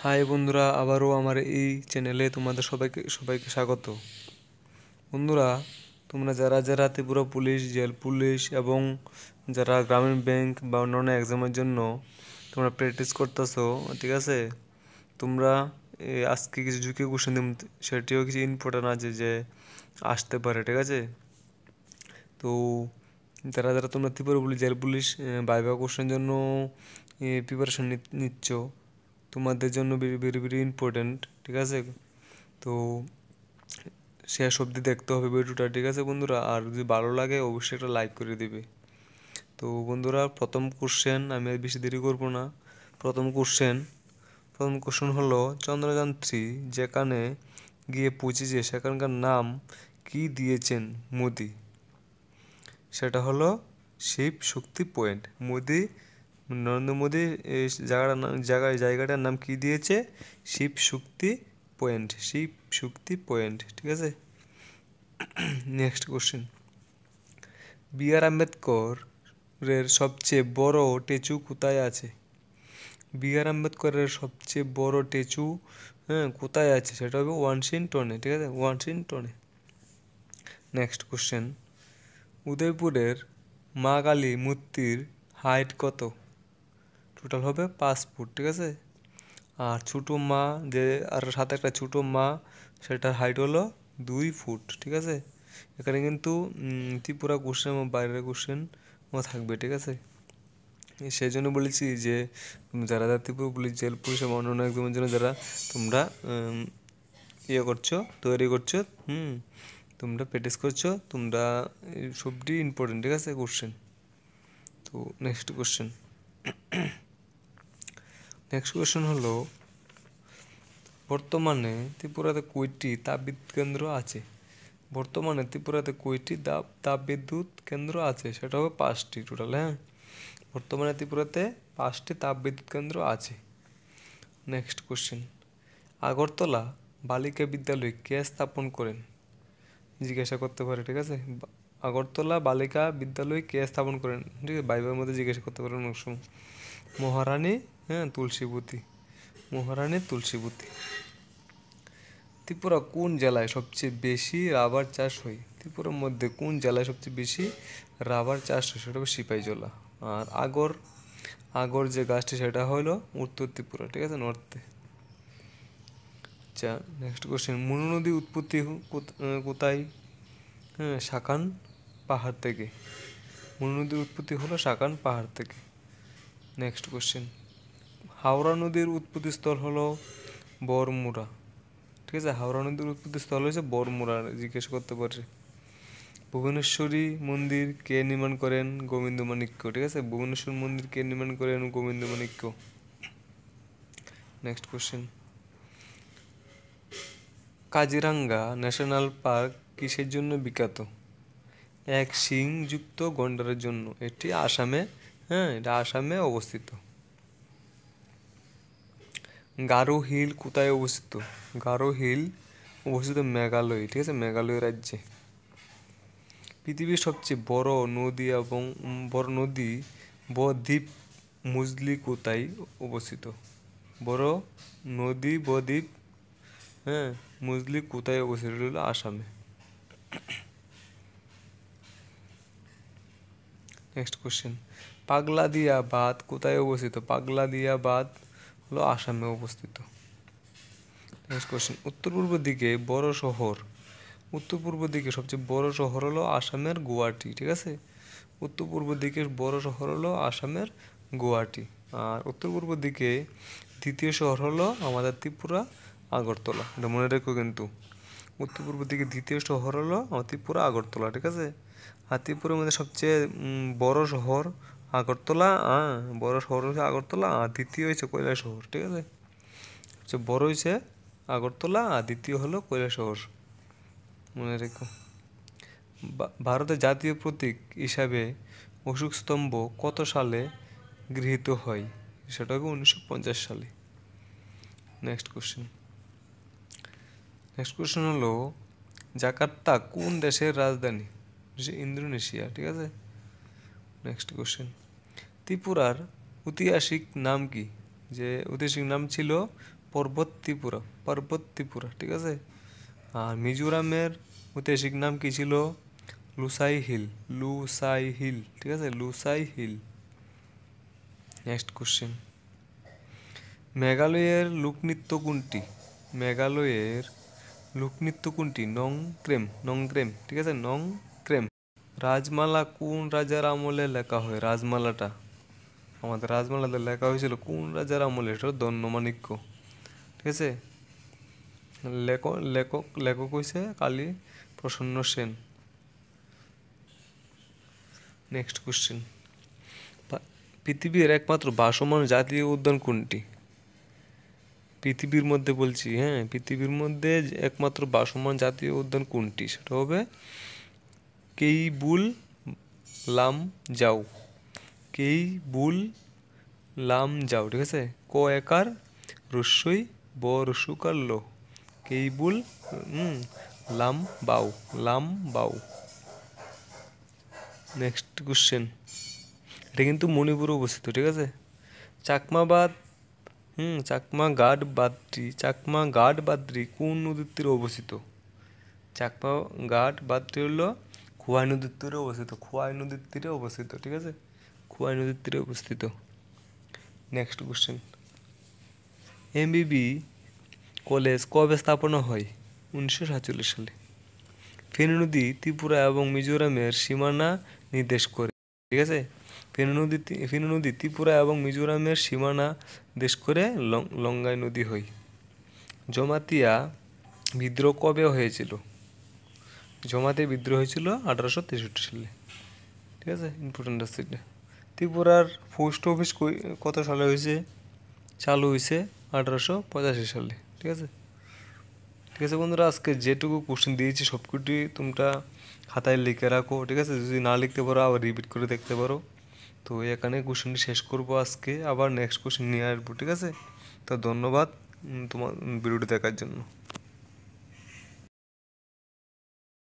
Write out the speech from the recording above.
High বন্ধুরা, আবারও আমার এই চ্যানেলে তোমাদের সবাইকে সবাইকে স্বাগত। বন্ধুরা, তোমরা যারা যারা ত্রিপুরা পুলিশ, জেল পুলিশ এবং যারা গ্রামীণ ব্যাংক বা অন্যান্য এক্সামের জন্য তোমরা প্র্যাকটিস করতেছো, ঠিক আছে? তোমরা আজকে কিছু ঝুঁকি কোশ্চেন দিম, সেটিও কিছু ইম্পর্টেন্ট আছে যে আসতে পারে, ঠিক আছে? তো যারা যারা তোমরা Tripura police, jail police viva question জন্য প্রিপারেশন নিচ্ছ, তোমাদের জন্য ভেরি ভেরি ভেরি ইম্পর্ট্যান্ট, ঠিক আছে? তো শেষ অবধি দেখতে হবে ভিডিওটা, ঠিক আছে বন্ধুরা? আর যদি ভালো লাগে অবশ্যই একটা লাইক করে দিবে। তো বন্ধুরা, প্রথম কোশ্চেন, আমি আর বেশি দেরি করবো না। প্রথম কোশ্চেন হলো, চন্দ্রযান 3 যেখানে গিয়ে পৌঁছেছে সেখানকার নাম কি দিয়েছেন মোদি? সেটা হলো শিব শক্তি পয়েন্ট। নরেন্দ্র মোদি এই জায়গাটার নাম কি দিয়েছে? শিব শক্তি পয়েন্ট, ঠিক আছে? Next question, B.R.. আম্বেদকরের সবচেয়ে বড় স্ট্যাচু কোথায় আছে? বি.আর. আম্বেদকরের সবচেয়ে বড় স্ট্যাচু কোথায় আছে? সেটা হবে ওয়াশিংটনে, ঠিক আছে? ওয়াশিংটনে। নেক্সট কোশ্চেন, উদয়পুরের মা কালী মূর্তির হাইট কত? টোটাল হবে 5 ফুট, ঠিক আছে? আর ছোটো মা, যে আর সাথে একটা ছোটো মা, সেটার হাইট হলো 2 ফুট, ঠিক আছে? এখানে কিন্তু ত্রিপুরা কোশ্চেন এবং বাইরের কোশ্চেন থাকবে, ঠিক আছে? সেই জন্য বলেছি যে যারা যারা ত্রিপুরা পুলিশ, জেল পুলিশ এবং অন্যান্য এক্সামের জন্য যারা তোমরা তৈরি করছো, তোমরা প্র্যাকটিস করছো, তোমরা সবটি ইম্পর্টেন্ট, ঠিক আছে কোশ্চেন? তো নেক্সট কোশ্চেন হলো, বর্তমানে ত্রিপুরাতে কয়টি তাপবিদ্যুৎ কেন্দ্র আছে? বর্তমানে ত্রিপুরাতে কয়টি তাপবিদ্যুৎ কেন্দ্র আছে? সেটা হবে 5টি টোটাল, হ্যাঁ? বর্তমানে ত্রিপুরাতে 5টি তাপবিদ্যুৎ কেন্দ্র আছে। নেক্সট কোশ্চেন, আগরতলা বালিকা বিদ্যালয় কে স্থাপন করেন? জিজ্ঞাসা করতে পারে, ঠিক আছে? আগরতলা বালিকা বিদ্যালয় কে স্থাপন করেন, ঠিক আছে? ভাইবার মধ্যে জিজ্ঞাসা করতে পারেন অনেক সময়। মহারানী তুলসীবতী। ত্রিপুরা কোন জেলায় সবচেয়ে বেশি রাবার চাষ হয়? ত্রিপুরার মধ্যে কোন জেলায় সবচেয়ে বেশি রাবার চাষ হয়? সেটা হবে সিপাহীজলা। আর আগর যে গাছটি, সেটা হলো উত্তর ত্রিপুরা, ঠিক আছে? নর্থে। আচ্ছা, নেক্সট কোশ্চেন, মনু নদীর উৎপত্তি কোথায়? সাকান পাহাড় থেকে। মনু নদীর উৎপত্তি হলো সাকান পাহাড় থেকে। নেক্সট কোশ্চেন, হাওড়া নদীর উৎপত্তিস্থল হলো বরমুড়া, ঠিক আছে? হাওড়া নদীর উৎপত্তিস্থল হয়েছে বরমুড়া, জিজ্ঞেস করতে পারে। ভুবনেশ্বরী মন্দির কে নির্মাণ করেন? গোবিন্দমাণিক্য, ঠিক আছে? ভুবনেশ্বর মন্দির কে নির্মাণ করেন? Govinda Manikya. Next question, Kaziranga national park কিসের জন্য বিখ্যাত? এক শিংযুক্ত গন্ডারের জন্য। এটা আসামে অবস্থিত। গারো হিল কোথায় অবস্থিত? গারো হিল অবস্থিত মেঘালয়, ঠিক আছে? মেঘালয় রাজ্যে। পৃথিবীর সবচেয়ে বড় নদী বদ্বীপ মুজলি কোথায় অবস্থিত? বড় নদী বদ্বীপ মুজলি কোথায় অবস্থিত? হলো আসামে। নেক্সট কোশ্চেন, পাগলাদিয়া বাঁধ কোথায় অবস্থিত? পাগলাদিয়া বাঁধ হলো আসামে অবস্থিত। নেক্সট কোশ্চেন, উত্তর পূর্ব দিকে সবচেয়ে বড় শহর হলো আসামের গুয়াহাটি, ঠিক আছে? উত্তর পূর্ব দিকের বড় শহর হলো আসামের গুয়াহাটি। আর উত্তর পূর্ব দিকে দ্বিতীয় শহর হলো আমাদের ত্রিপুরা আগরতলা, এটা মনে রেখো কিন্তু। উত্তর পূর্ব দিকে দ্বিতীয় শহর হলো আমার ত্রিপুরা আগরতলা, ঠিক আছে? আর ত্রিপুরার মধ্যে সবচেয়ে বড় শহর আগরতলা, আর দ্বিতীয় হয়েছে কৈলাসহর, ঠিক আছে? সবচেয়ে বড় হয়েছে আগরতলা, আর দ্বিতীয় হলো কৈলাসহর, মনে রেখো। ভারতের জাতীয় প্রতীক হিসাবে অশোক স্তম্ভ কত সালে গৃহীত হয়? সেটা হবে 1950 সালে। নেক্সট কোশ্চেন হলো, জাকার্তা কোন দেশের রাজধানী? ইন্দোনেশিয়া, ঠিক আছে? নেক্সট কোশ্চেন, ত্রিপুরার ঐতিহাসিক নাম কি? ঐতিহাসিক নাম ছিল পর্বত ত্রিপুরা, ঠিক আছে। আর মিজোরামের ঐতিহাসিক নাম কি ছিল? লুসাই হিল, ঠিক আছে, লুসাই হিল। নেক্সট কোশ্চেন, মেঘালয়ের লোকনৃত্য কোনটি? মেঘালয়ের লোকনৃত্য কোনটি? নংক্রেম, ঠিক আছে, নংক্রেম। রাজমালা কোন রাজার আমলে লেখা হয়? রাজমালাটা, আমাদের রাজমালাতে লেখা হয়েছিল কোন রাজার আমলে? এটা দন্যমাণিক্য, ঠিক আছে। লেখক হয়েছে কালী প্রসন্ন সেন। নেক্সট কোশ্চেন, পৃথিবীর একমাত্র ভাসমান জাতীয় উদ্যান কোনটি? পৃথিবীর মধ্যে বলছি, হ্যাঁ, পৃথিবীর মধ্যে একমাত্র ভাসমান জাতীয় উদ্যান কোনটি? সেটা হবে কেইবুল লামজাও, কেইবুল লামজাও, ঠিক আছে। ক একার রস্যই ব রস্যকার ল, কেইবুল লামবাও। নেক্সট কোশ্চেন, এটা কিন্তু মণিপুরে অবস্থিত, ঠিক আছে। চাকমা গাড বাদ্রি কোন নদীর তীরে অবস্থিত? চাকমা গাড বাদ্রি হলো খোয়াই নদীর তীরে অবস্থিত, ঠিক আছে, খোয়াই নদীর তীরে অবস্থিত। নেক্সট কোশ্চেন, এমবিবি কলেজ কবে স্থাপনা হয়? 1947 সালে। ফেনী নদী ত্রিপুরা এবং মিজোরামের সীমানা নির্দেশ করে, ঠিক আছে। ফেনী নদী ত্রিপুরা এবং মিজোরামের সীমানা দেশ করে লঙ্গাই নদী হয়। জমাতিয়া বিদ্রোহ কবে হয়েছিল? জমাতিয়া বিদ্রোহ হয়েছিল 1863 সালে, ঠিক আছে। ইম্পর্টেন্ট আছে এটা। ত্রিপুরার পোস্ট অফিস কত সালে হয়েছে? চালু হয়েছে 1885 সালে, ঠিক আছে। ঠিক আছে বন্ধুরা, আজকে যেটুকু কোশ্চেন দিয়েছি সবকটি তোমরা খাতায় লিখে রাখো, ঠিক আছে। যদি না লিখতে পারো আবার রিপিট করে দেখতে পারো। তো এখানে কোশ্চেনটি শেষ করবো আজকে, আবার নেক্সট কোশ্চেন নিয়ে আসবো, ঠিক আছে। তো ধন্যবাদ তোমার ভিডিওটি দেখার জন্য।